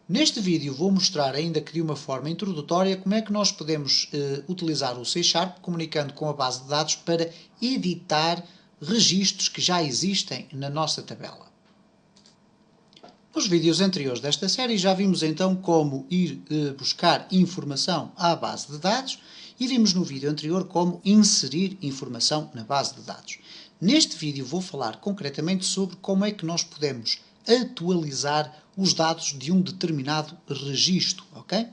Neste vídeo vou mostrar, ainda que de uma forma introdutória, como é que nós podemos utilizar o C# comunicando com a base de dados para editar registros que já existem na nossa tabela. Nos vídeos anteriores desta série já vimos então como ir buscar informação à base de dados e vimos no vídeo anterior como inserir informação na base de dados. Neste vídeo vou falar concretamente sobre como é que nós podemos atualizar os dados de um determinado registro, ok?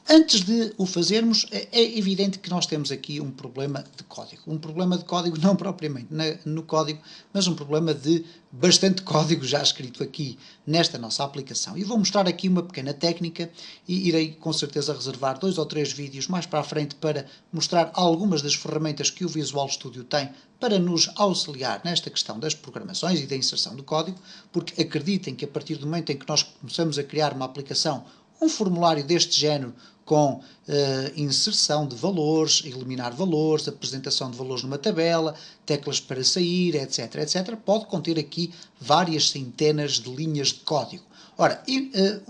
Antes de o fazermos, é evidente que nós temos aqui um problema de código. Um problema de código não propriamente no código, mas um problema de bastante código já escrito aqui nesta nossa aplicação. E vou mostrar aqui uma pequena técnica e irei com certeza reservar 2 ou 3 vídeos mais para a frente para mostrar algumas das ferramentas que o Visual Studio tem para nos auxiliar nesta questão das programações e da inserção do código, porque acreditem que a partir do momento em que nós começamos a criar uma aplicação, um formulário deste género com inserção de valores, eliminar valores, apresentação de valores numa tabela, teclas para sair, etc, etc, pode conter aqui várias centenas de linhas de código. Ora,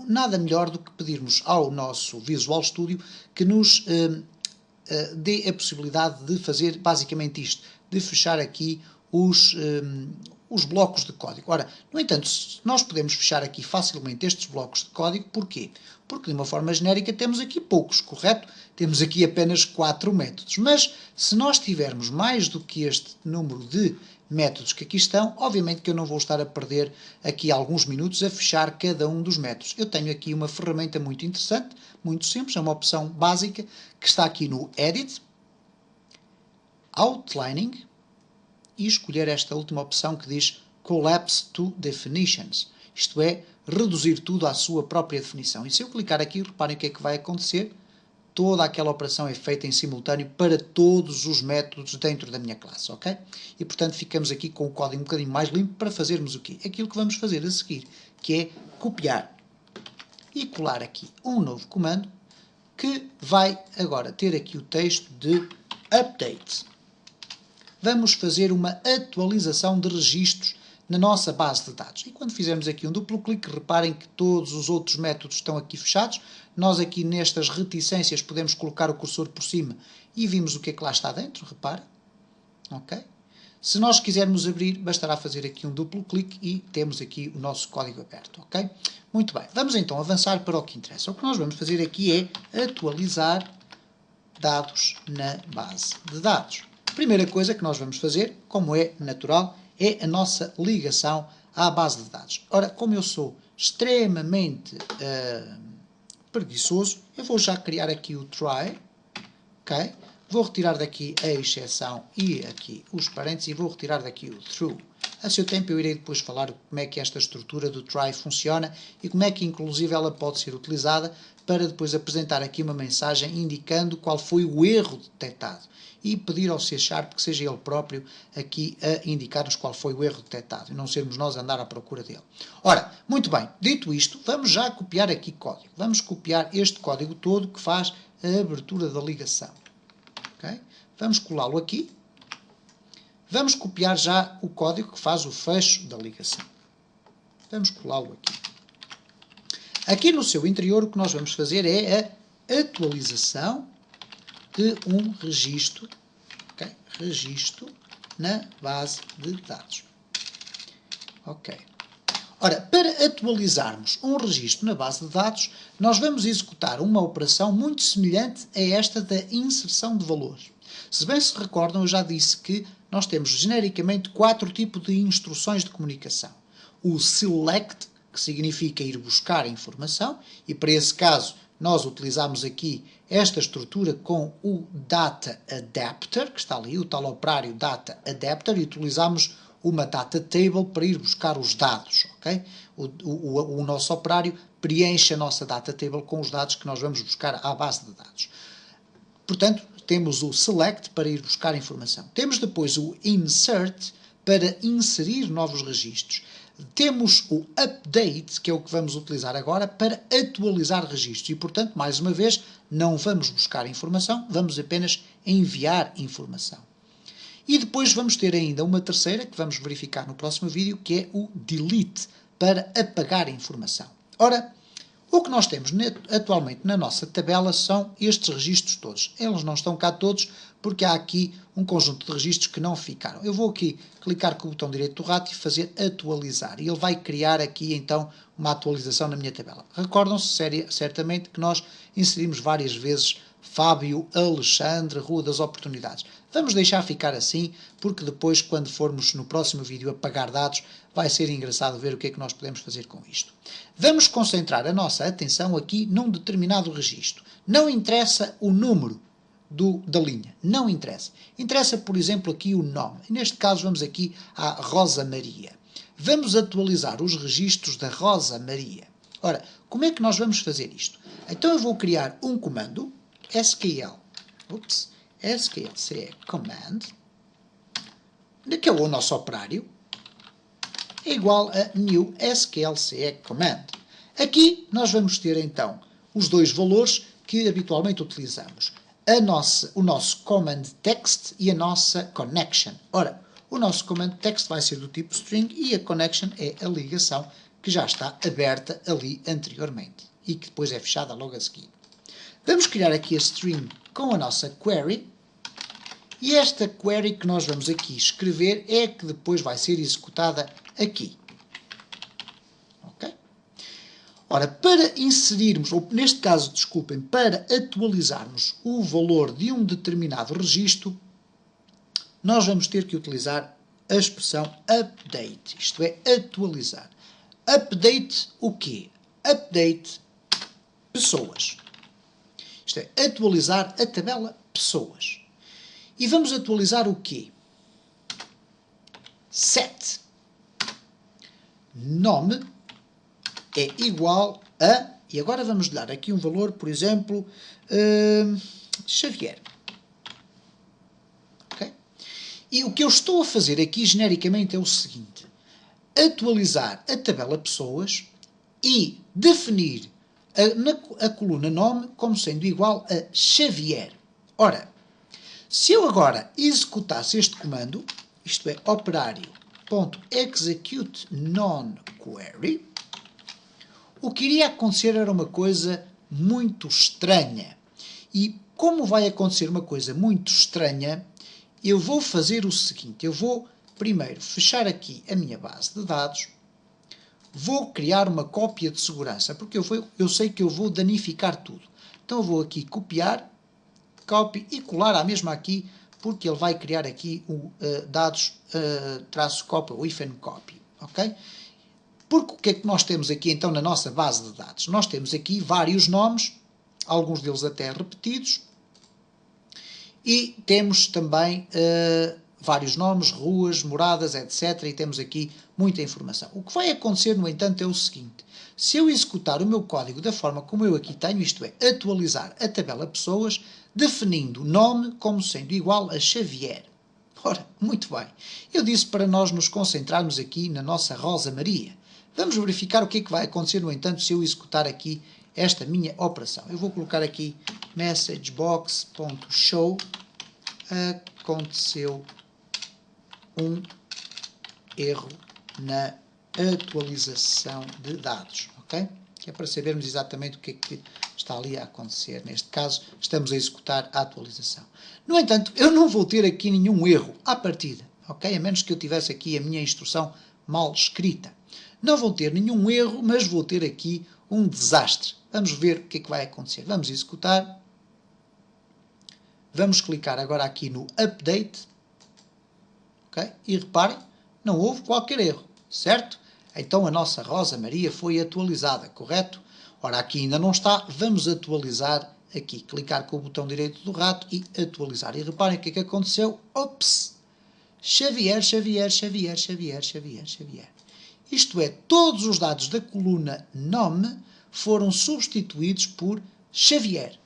nada melhor do que pedirmos ao nosso Visual Studio que nos dê a possibilidade de fazer basicamente isto, de fechar aqui os blocos de código. Ora, no entanto, nós podemos fechar aqui facilmente estes blocos de código, porquê? Porque de uma forma genérica temos aqui poucos, correto? Temos aqui apenas 4 métodos, mas se nós tivermos mais do que este número de métodos que aqui estão, obviamente que eu não vou estar a perder aqui alguns minutos a fechar cada um dos métodos. Eu tenho aqui uma ferramenta muito interessante, muito simples, é uma opção básica, que está aqui no Edit, Outlining, e escolher esta última opção que diz Collapse to Definitions, isto é, reduzir tudo à sua própria definição. E se eu clicar aqui, reparem o que é que vai acontecer. Toda aquela operação é feita em simultâneo para todos os métodos dentro da minha classe, ok? E, portanto, ficamos aqui com o código um bocadinho mais limpo para fazermos o quê? Aquilo que vamos fazer a seguir, que é copiar e colar aqui um novo comando que vai agora ter aqui o texto de Update. Vamos fazer uma atualização de registros na nossa base de dados. E quando fizermos aqui um duplo clique, reparem que todos os outros métodos estão aqui fechados. Nós aqui nestas reticências podemos colocar o cursor por cima e vimos o que é que lá está dentro, reparem. Ok? Se nós quisermos abrir, bastará fazer aqui um duplo clique e temos aqui o nosso código aberto, ok? Muito bem, vamos então avançar para o que interessa. O que nós vamos fazer aqui é atualizar dados na base de dados. A primeira coisa que nós vamos fazer, como é natural, é a nossa ligação à base de dados. Ora, como eu sou extremamente preguiçoso, eu vou já criar aqui o try, ok? Vou retirar daqui a exceção e aqui os parênteses e vou retirar daqui o true. A seu tempo eu irei depois falar como é que esta estrutura do try funciona e como é que inclusive ela pode ser utilizada para depois apresentar aqui uma mensagem indicando qual foi o erro detectado e pedir ao C# que seja ele próprio aqui a indicar-nos qual foi o erro detectado e não sermos nós a andar à procura dele. Ora, muito bem, dito isto, vamos já copiar aqui código. Vamos copiar este código todo que faz a abertura da ligação. Okay? Vamos colá-lo aqui. Vamos copiar já o código que faz o fecho da ligação. Vamos colá-lo aqui. Aqui no seu interior o que nós vamos fazer é a atualização de um registro, okay? Registro na base de dados. Ok. Ora, para atualizarmos um registro na base de dados, nós vamos executar uma operação muito semelhante a esta da inserção de valores. Se bem se recordam, eu já disse que nós temos genericamente 4 tipos de instruções de comunicação. O select, que significa ir buscar a informação, e para esse caso nós utilizamos aqui esta estrutura com o data adapter, que está ali, o tal operário data adapter, e utilizamos uma data table para ir buscar os dados, ok? O nosso operário preenche a nossa data table com os dados que nós vamos buscar à base de dados. Portanto, temos o select para ir buscar informação. Temos depois o insert para inserir novos registros. Temos o update, que é o que vamos utilizar agora, para atualizar registros. E, portanto, mais uma vez, não vamos buscar informação, vamos apenas enviar informação. E depois vamos ter ainda uma terceira, que vamos verificar no próximo vídeo, que é o delete, para apagar a informação. Ora, O que nós temos atualmente na nossa tabela são estes registros todos. Eles não estão cá todos porque há aqui um conjunto de registros que não ficaram. Eu vou aqui clicar com o botão direito do rato e fazer atualizar. E ele vai criar aqui então uma atualização na minha tabela. Recordam-se certamente que nós inserimos várias vezes Fábio Alexandre, Rua das Oportunidades. Vamos deixar ficar assim, porque depois, quando formos no próximo vídeo apagar dados, vai ser engraçado ver o que é que nós podemos fazer com isto. Vamos concentrar a nossa atenção aqui num determinado registro. Não interessa o número da linha, não interessa. Interessa, por exemplo, aqui o nome. Neste caso, vamos aqui à Rosa Maria. Vamos atualizar os registros da Rosa Maria. Ora, como é que nós vamos fazer isto? Então eu vou criar um comando, SQLCE command, que é o nosso operário, é igual a new SQLCE command. Aqui nós vamos ter então os dois valores que habitualmente utilizamos. O nosso command text e a nossa connection. Ora, o nosso command text vai ser do tipo string e a connection é a ligação que já está aberta ali anteriormente e que depois é fechada logo a seguir. Vamos criar aqui a string com a nossa query e esta query que nós vamos aqui escrever é a que depois vai ser executada aqui. Ok? Ora, para inserirmos, ou neste caso, desculpem, para atualizarmos o valor de um determinado registro, nós vamos ter que utilizar a expressão update, isto é, atualizar. Update o quê? Update pessoas. Isto é, atualizar a tabela pessoas. E vamos atualizar o quê? Set. Nome é igual a... E agora vamos dar aqui um valor, por exemplo, Xavier. Okay? E o que eu estou a fazer aqui, genericamente, é o seguinte. Atualizar a tabela pessoas e definir a coluna nome como sendo igual a Xavier. Ora, se eu agora executasse este comando, isto é, operário.execute non-query, o que iria acontecer era uma coisa muito estranha. E como vai acontecer uma coisa muito estranha, eu vou fazer o seguinte, eu vou primeiro fechar aqui a minha base de dados, vou criar uma cópia de segurança, porque eu sei que eu vou danificar tudo. Então eu vou aqui copiar, copy e colar a mesma aqui, porque ele vai criar aqui o dados -copy ou -copy, ok? Porque o que é que nós temos aqui então na nossa base de dados? Nós temos aqui vários nomes, alguns deles até repetidos, e temos também vários nomes, ruas, moradas, etc. E temos aqui muita informação. O que vai acontecer, no entanto, é o seguinte. Se eu executar o meu código da forma como eu aqui tenho, isto é, atualizar a tabela pessoas, definindo nome como sendo igual a Xavier. Ora, muito bem. Eu disse para nós nos concentrarmos aqui na nossa Rosa Maria. Vamos verificar o que é que vai acontecer, no entanto, se eu executar aqui esta minha operação. Eu vou colocar aqui messagebox.show. Aconteceu um erro na atualização de dados, ok? Que é para sabermos exatamente o que é que está ali a acontecer. Neste caso, estamos a executar a atualização. No entanto, eu não vou ter aqui nenhum erro à partida, ok? A menos que eu tivesse aqui a minha instrução mal escrita. Não vou ter nenhum erro, mas vou ter aqui um desastre. Vamos ver o que é que vai acontecer. Vamos executar. Vamos clicar agora aqui no Update. Okay? E reparem, não houve qualquer erro, certo? Então a nossa Rosa Maria foi atualizada, correto? Ora, aqui ainda não está. Vamos atualizar aqui. Clicar com o botão direito do rato e atualizar. E reparem o que é que aconteceu. Ops! Xavier. Isto é, todos os dados da coluna nome foram substituídos por Xavier.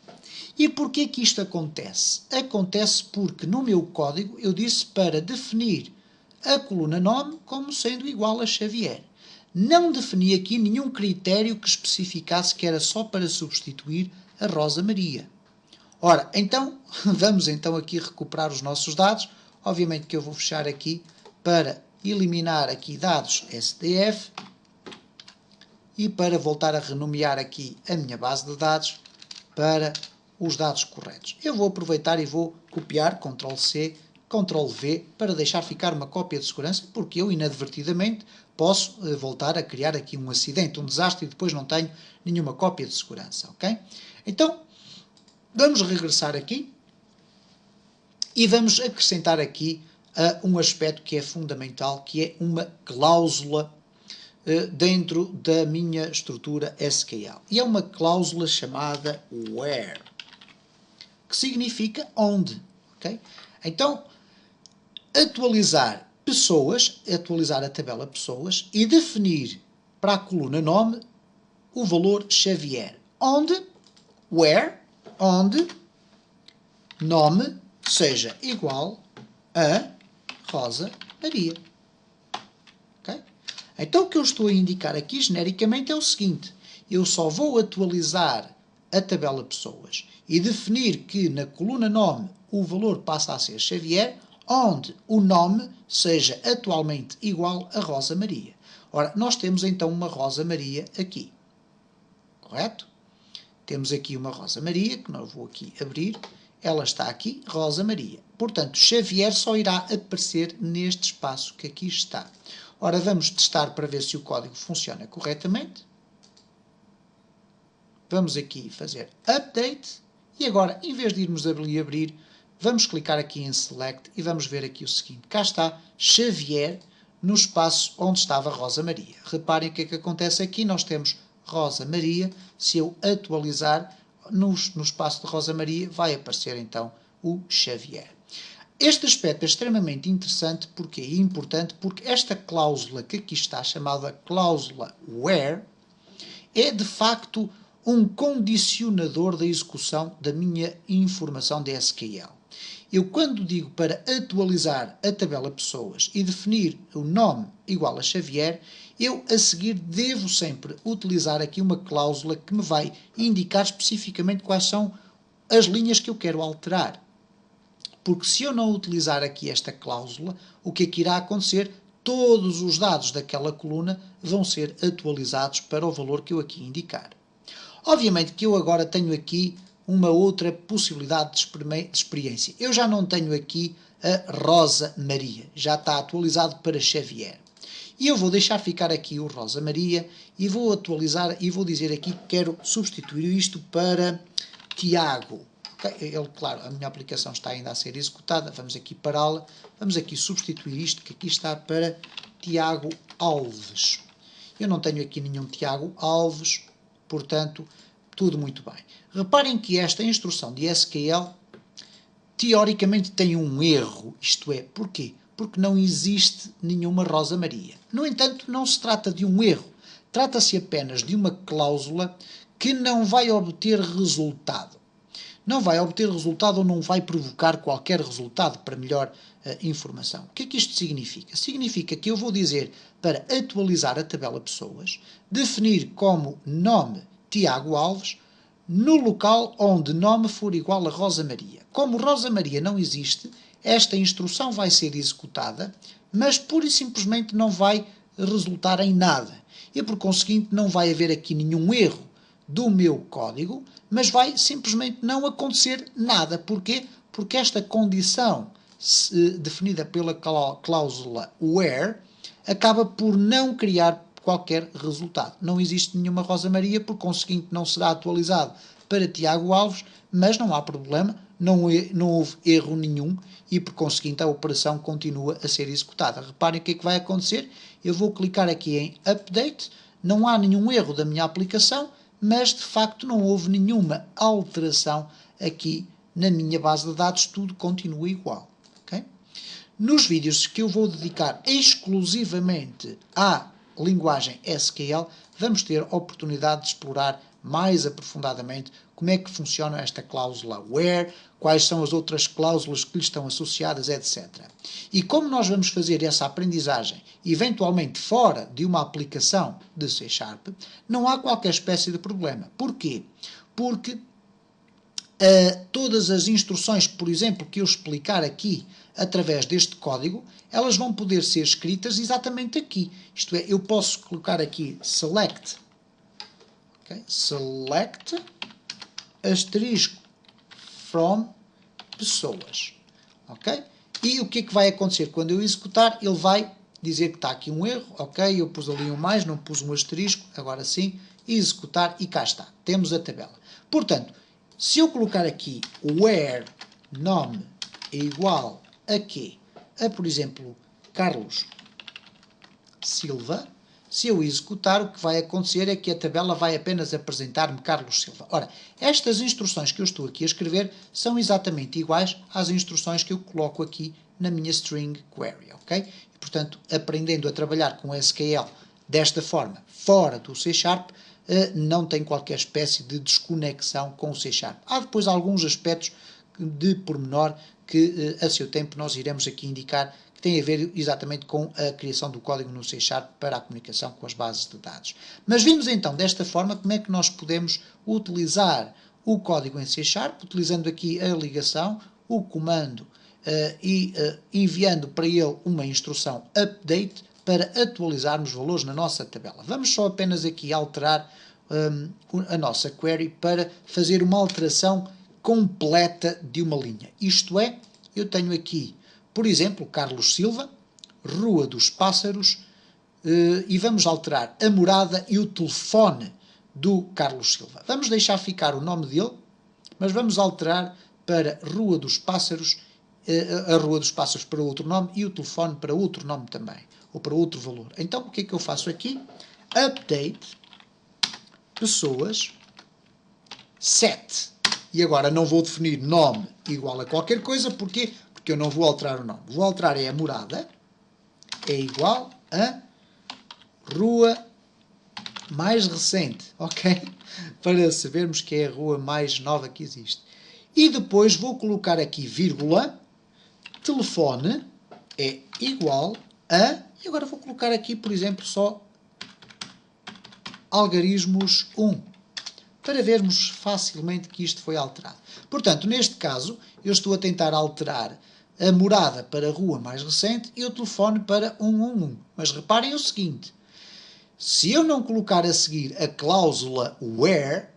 E porquê que isto acontece? Acontece porque no meu código eu disse para definir a coluna nome como sendo igual a Xavier. Não defini aqui nenhum critério que especificasse que era só para substituir a Rosa Maria. Ora, então, vamos então aqui recuperar os nossos dados. Obviamente que eu vou fechar aqui para eliminar aqui dados SDF e para voltar a renomear aqui a minha base de dados para os dados corretos. Eu vou aproveitar e vou copiar, Ctrl+C, Ctrl+V, para deixar ficar uma cópia de segurança, porque eu, inadvertidamente, posso voltar a criar aqui um acidente, um desastre, e depois não tenho nenhuma cópia de segurança, ok? Então, vamos regressar aqui e vamos acrescentar aqui um aspecto que é fundamental, que é uma cláusula dentro da minha estrutura SQL. E é uma cláusula chamada where, que significa onde, ok? Então, atualizar pessoas, atualizar a tabela pessoas e definir para a coluna nome o valor Xavier. Onde, where, onde nome seja igual a Rosa Maria. Okay? Então o que eu estou a indicar aqui genericamente é o seguinte: eu só vou atualizar a tabela pessoas e definir que na coluna nome o valor passa a ser Xavier, onde o nome seja atualmente igual a Rosa Maria. Ora, nós temos então uma Rosa Maria aqui. Correto? Temos aqui uma Rosa Maria, que não vou aqui abrir. Ela está aqui, Rosa Maria. Portanto, Xavier só irá aparecer neste espaço que aqui está. Ora, vamos testar para ver se o código funciona corretamente. Vamos aqui fazer Update. E agora, em vez de irmos ali abrir, vamos clicar aqui em Select e vamos ver aqui o seguinte. Cá está Xavier no espaço onde estava Rosa Maria. Reparem o que é que acontece aqui. Nós temos Rosa Maria. Se eu atualizar no espaço de Rosa Maria, vai aparecer então o Xavier. Este aspecto é extremamente interessante e importante porque esta cláusula que aqui está, chamada cláusula where, é de facto um condicionador da execução da minha informação de SQL. Eu, quando digo para atualizar a tabela pessoas e definir o nome igual a Xavier, eu a seguir devo sempre utilizar aqui uma cláusula que me vai indicar especificamente quais são as linhas que eu quero alterar. Porque se eu não utilizar aqui esta cláusula, o que é que irá acontecer? Todos os dados daquela coluna vão ser atualizados para o valor que eu aqui indicar. Obviamente que eu agora tenho aqui uma outra possibilidade de experiência. Eu já não tenho aqui a Rosa Maria, já está atualizado para Xavier. E eu vou deixar ficar aqui o Rosa Maria e vou atualizar e vou dizer aqui que quero substituir isto para Tiago. Okay? Claro, a minha aplicação está ainda a ser executada, vamos aqui pará-la, vamos aqui substituir isto que aqui está para Tiago Alves. Eu não tenho aqui nenhum Tiago Alves, portanto, tudo muito bem. Reparem que esta instrução de SQL teoricamente tem um erro, isto é, porquê? Porque não existe nenhuma Rosa Maria. No entanto, não se trata de um erro, trata-se apenas de uma cláusula que não vai obter resultado. Não vai obter resultado ou não vai provocar qualquer resultado para melhor informação. O que é que isto significa? Significa que eu vou dizer para atualizar a tabela pessoas, definir como nome Tiago Alves, no local onde nome for igual a Rosa Maria. Como Rosa Maria não existe, esta instrução vai ser executada, mas pura e simplesmente não vai resultar em nada. E por conseguinte não vai haver aqui nenhum erro do meu código, mas vai simplesmente não acontecer nada. Porquê? Porque esta condição definida pela cláusula where acaba por não criar qualquer resultado. Não existe nenhuma Rosa Maria, por conseguinte não será atualizado para Tiago Alves, mas não há problema, não houve erro nenhum e por conseguinte a operação continua a ser executada. Reparem o que é que vai acontecer. Eu vou clicar aqui em Update, não há nenhum erro da minha aplicação, mas de facto não houve nenhuma alteração aqui na minha base de dados, tudo continua igual. Okay? Nos vídeos que eu vou dedicar exclusivamente à linguagem SQL, vamos ter a oportunidade de explorar mais aprofundadamente como é que funciona esta cláusula where, quais são as outras cláusulas que lhe estão associadas, etc. E como nós vamos fazer essa aprendizagem, eventualmente fora de uma aplicação de C#, não há qualquer espécie de problema. Porquê? Porque todas as instruções, por exemplo, que eu explicar aqui através deste código, elas vão poder ser escritas exatamente aqui. Isto é, eu posso colocar aqui select Okay? Select asterisco from pessoas. Ok? E o que é que vai acontecer? Quando eu executar, ele vai dizer que está aqui um erro. Ok? Eu pus ali um mais, não pus um asterisco. Agora sim, executar e cá está. Temos a tabela. Portanto, se eu colocar aqui where nome é igual a quê? A, por exemplo, Carlos Silva, se eu executar, o que vai acontecer é que a tabela vai apenas apresentar-me Carlos Silva. Ora, estas instruções que eu estou aqui a escrever são exatamente iguais às instruções que eu coloco aqui na minha string query, ok? E, portanto, aprendendo a trabalhar com SQL desta forma, fora do C#, não tem qualquer espécie de desconexão com o C#. Há depois alguns aspectos de pormenor que, a seu tempo, nós iremos aqui indicar que tem a ver exatamente com a criação do código no C# para a comunicação com as bases de dados. Mas vimos então desta forma como é que nós podemos utilizar o código em C#, utilizando aqui a ligação, o comando e enviando para ele uma instrução update para atualizarmos valores na nossa tabela. Vamos só apenas aqui alterar a nossa query para fazer uma alteração completa de uma linha. Isto é, eu tenho aqui, por exemplo, Carlos Silva, Rua dos Pássaros, e vamos alterar a morada e o telefone do Carlos Silva. Vamos deixar ficar o nome dele, mas vamos alterar para Rua dos Pássaros, a Rua dos Pássaros para outro nome e o telefone para outro nome também, ou para outro valor. Então, o que é que eu faço aqui? Update pessoas set. E agora não vou definir nome igual a qualquer coisa, porquê? Porque eu não vou alterar o nome. Vou alterar a morada, é igual a rua mais recente, ok? Para sabermos que é a rua mais nova que existe. E depois vou colocar aqui vírgula, telefone é igual a, e agora vou colocar aqui, por exemplo, só algarismos 1. Para vermos facilmente que isto foi alterado. Portanto, neste caso, eu estou a tentar alterar a morada para a rua mais recente e o telefone para 111. Mas reparem o seguinte, se eu não colocar a seguir a cláusula where,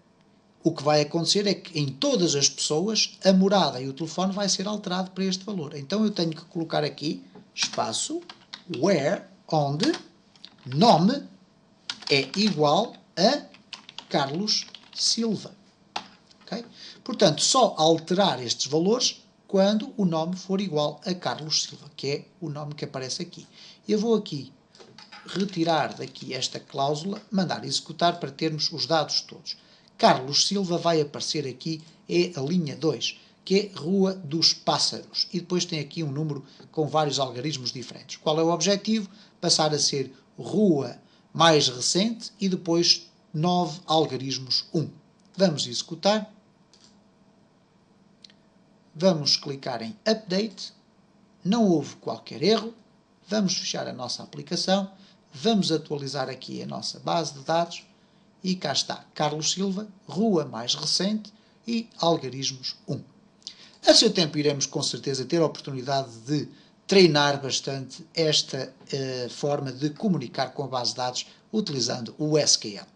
o que vai acontecer é que em todas as pessoas a morada e o telefone vai ser alterado para este valor. Então eu tenho que colocar aqui espaço where, onde nome é igual a Carlos Silva. Okay? Portanto, só alterar estes valores quando o nome for igual a Carlos Silva, que é o nome que aparece aqui. Eu vou aqui retirar daqui esta cláusula, mandar executar para termos os dados todos. Carlos Silva vai aparecer aqui, é a linha 2, que é Rua dos Pássaros. E depois tem aqui um número com vários algarismos diferentes. Qual é o objetivo? Passar a ser Rua mais recente e depois 9 algarismos 1. Vamos executar. Vamos clicar em Update. Não houve qualquer erro. Vamos fechar a nossa aplicação. Vamos atualizar aqui a nossa base de dados. E cá está. Carlos Silva, rua mais recente e algarismos 1. A seu tempo iremos com certeza ter a oportunidade de treinar bastante esta forma de comunicar com a base de dados utilizando o SQL.